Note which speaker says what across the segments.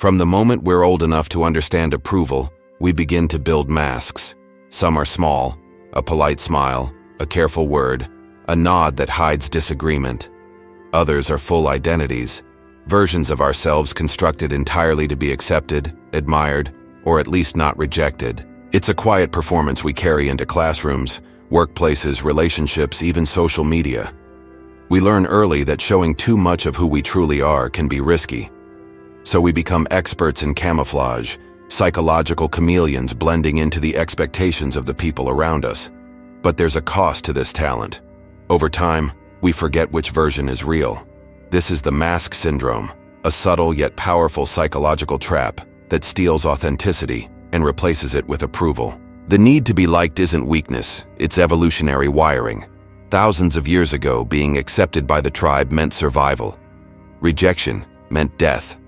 Speaker 1: From the moment we're old enough to understand approval, we begin to build masks. Some are small, a polite smile, a careful word, a nod that hides disagreement. Others are full identities, versions of ourselves constructed entirely to be accepted, admired, or at least not rejected. It's a quiet performance we carry into classrooms, workplaces, relationships, even social media. We learn early that showing too much of who we truly are can be risky. So we become experts in camouflage, psychological chameleons blending into the expectations of the people around us. But there's a cost to this talent. Over time, we forget which version is real. This is the mask syndrome, a subtle yet powerful psychological trap that steals authenticity and replaces it with approval. The need to be liked isn't weakness, it's evolutionary wiring. Thousands of years ago, being accepted by the tribe meant survival. Rejection meant death.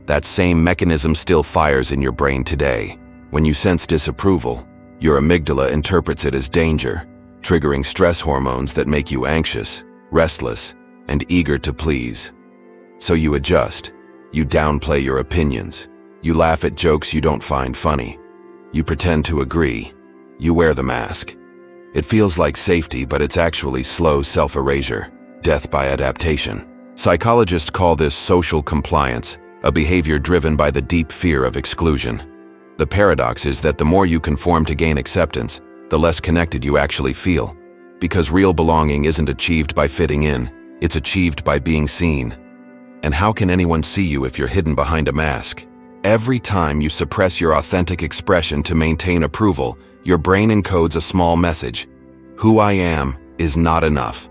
Speaker 1: That same mechanism still fires in your brain today. When you sense disapproval, your amygdala interprets it as danger, triggering stress hormones that make you anxious, restless, and eager to please. So you adjust. You downplay your opinions. You laugh at jokes you don't find funny. You pretend to agree. You wear the mask. It feels like safety, but it's actually slow self-erasure, death by adaptation. Psychologists call this social compliance, a behavior driven by the deep fear of exclusion. The paradox is that the more you conform to gain acceptance, the less connected you actually feel. Because real belonging isn't achieved by fitting in, it's achieved by being seen. And how can anyone see you if you're hidden behind a mask? Every time you suppress your authentic expression to maintain approval, your brain encodes a small message. Who I am is not enough.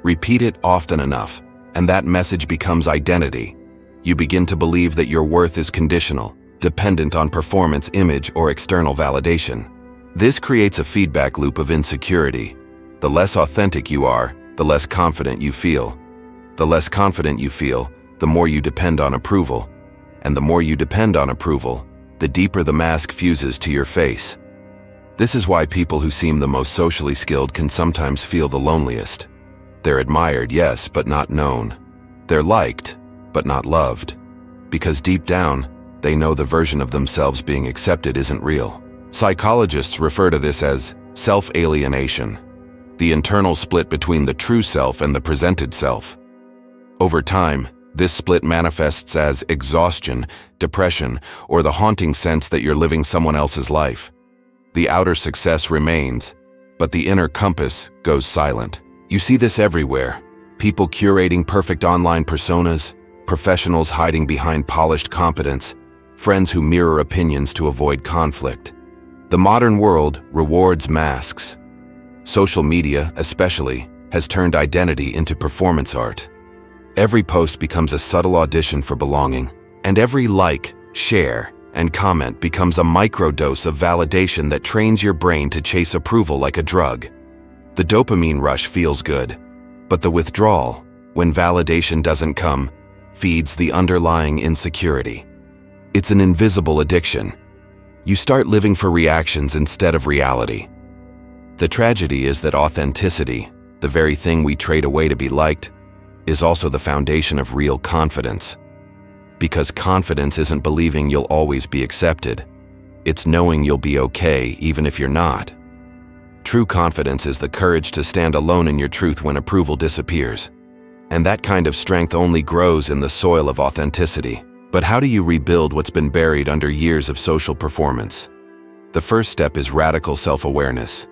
Speaker 1: Repeat it often enough, and that message becomes identity. You begin to believe that your worth is conditional, dependent on performance, image, or external validation. This creates a feedback loop of insecurity. The less authentic you are, the less confident you feel. The less confident you feel, the more you depend on approval. And the more you depend on approval, the deeper the mask fuses to your face. This is why people who seem the most socially skilled can sometimes feel the loneliest. They're admired, yes, but not known. They're liked, but not loved. Because deep down, they know the version of themselves being accepted isn't real. Psychologists refer to this as self-alienation, the internal split between the true self and the presented self. Over time, this split manifests as exhaustion, depression, or the haunting sense that you're living someone else's life. The outer success remains, but the inner compass goes silent. You see this everywhere. People curating perfect online personas, professionals hiding behind polished competence, friends who mirror opinions to avoid conflict. The modern world rewards masks. Social media, especially, has turned identity into performance art. Every post becomes a subtle audition for belonging, and every like, share, and comment becomes a microdose of validation that trains your brain to chase approval like a drug. The dopamine rush feels good, but the withdrawal, when validation doesn't come, feeds the underlying insecurity. It's an invisible addiction. You start living for reactions instead of reality. The tragedy is that authenticity, the very thing we trade away to be liked, is also the foundation of real confidence. Because confidence isn't believing you'll always be accepted. It's knowing you'll be okay even if you're not. True confidence is the courage to stand alone in your truth when approval disappears. And that kind of strength only grows in the soil of authenticity. But how do you rebuild what's been buried under years of social performance? The first step is radical self-awareness.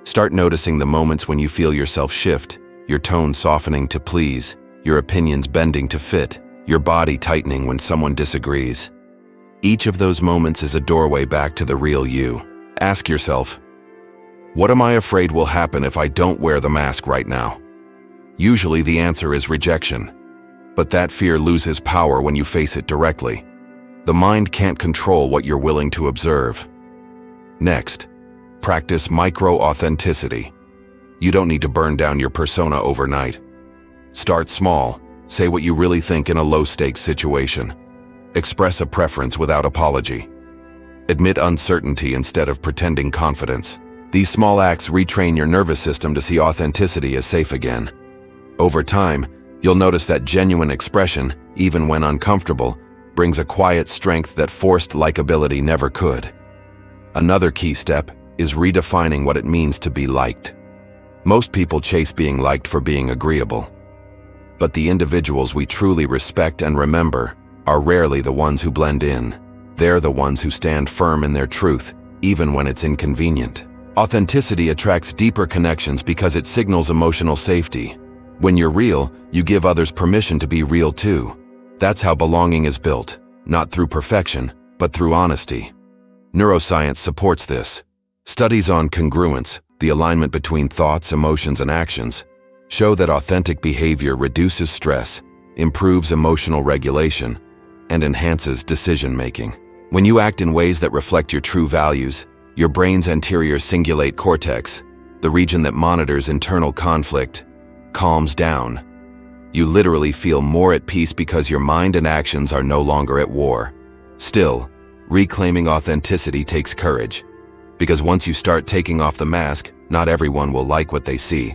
Speaker 1: Start noticing the moments when you feel yourself shift, your tone softening to please, your opinions bending to fit, your body tightening when someone disagrees. Each of those moments is a doorway back to the real you. Ask yourself, what am I afraid will happen if I don't wear the mask right now? Usually the answer is rejection. But that fear loses power when you face it directly. The mind can't control what you're willing to observe. Next, practice micro-authenticity. You don't need to burn down your persona overnight. Start small. Say what you really think in a low-stakes situation. Express a preference without apology. Admit uncertainty instead of pretending confidence. These small acts retrain your nervous system to see authenticity as safe again. Over time, you'll notice that genuine expression, even when uncomfortable, brings a quiet strength that forced likability never could. Another key step is redefining what it means to be liked. Most people chase being liked for being agreeable. But the individuals we truly respect and remember are rarely the ones who blend in. They're the ones who stand firm in their truth, even when it's inconvenient. Authenticity attracts deeper connections because it signals emotional safety. When you're real, you give others permission to be real too. That's how belonging is built, not through perfection, but through honesty. Neuroscience supports this. Studies on congruence, the alignment between thoughts, emotions, and actions, show that authentic behavior reduces stress, improves emotional regulation, and enhances decision-making. When you act in ways that reflect your true values, your brain's anterior cingulate cortex, the region that monitors internal conflict, calms down. You literally feel more at peace because your mind and actions are no longer at war. Still, reclaiming authenticity takes courage, because once you start taking off the mask, not everyone will like what they see.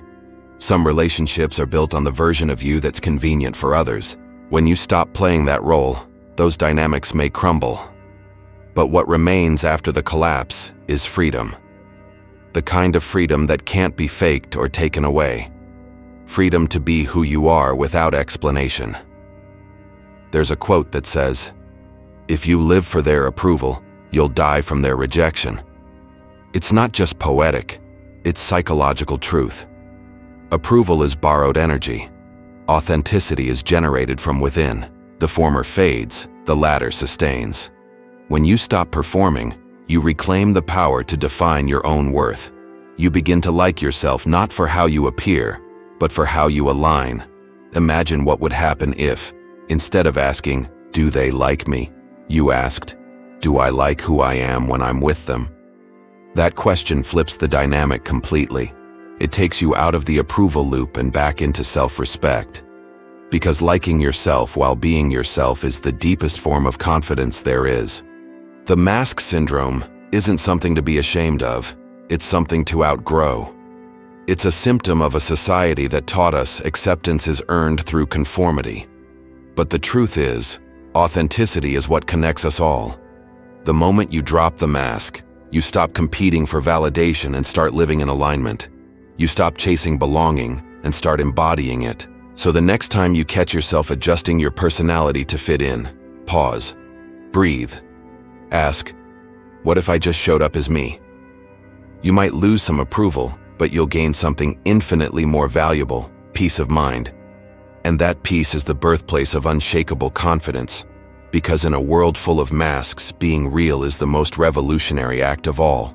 Speaker 1: Some relationships are built on the version of you that's convenient for others. When you stop playing that role, those dynamics may crumble. But what remains after the collapse is freedom. The kind of freedom that can't be faked or taken away. Freedom to be who you are without explanation. There's a quote that says, "If you live for their approval, you'll die from their rejection." It's not just poetic, it's psychological truth. Approval is borrowed energy. Authenticity is generated from within. The former fades, the latter sustains. When you stop performing, you reclaim the power to define your own worth. You begin to like yourself not for how you appear, but for how you align. Imagine what would happen if, instead of asking, "Do they like me?" you asked, "Do I like who I am when I'm with them?" That question flips the dynamic completely. It takes you out of the approval loop and back into self-respect. Because liking yourself while being yourself is the deepest form of confidence there is. The mask syndrome isn't something to be ashamed of. It's something to outgrow. It's a symptom of a society that taught us acceptance is earned through conformity. But the truth is, authenticity is what connects us all. The moment you drop the mask, you stop competing for validation and start living in alignment. You stop chasing belonging and start embodying it. So the next time you catch yourself adjusting your personality to fit in, pause, breathe, ask, what if I just showed up as me? You might lose some approval, but you'll gain something infinitely more valuable, peace of mind. And that peace is the birthplace of unshakable confidence, because in a world full of masks, being real is the most revolutionary act of all.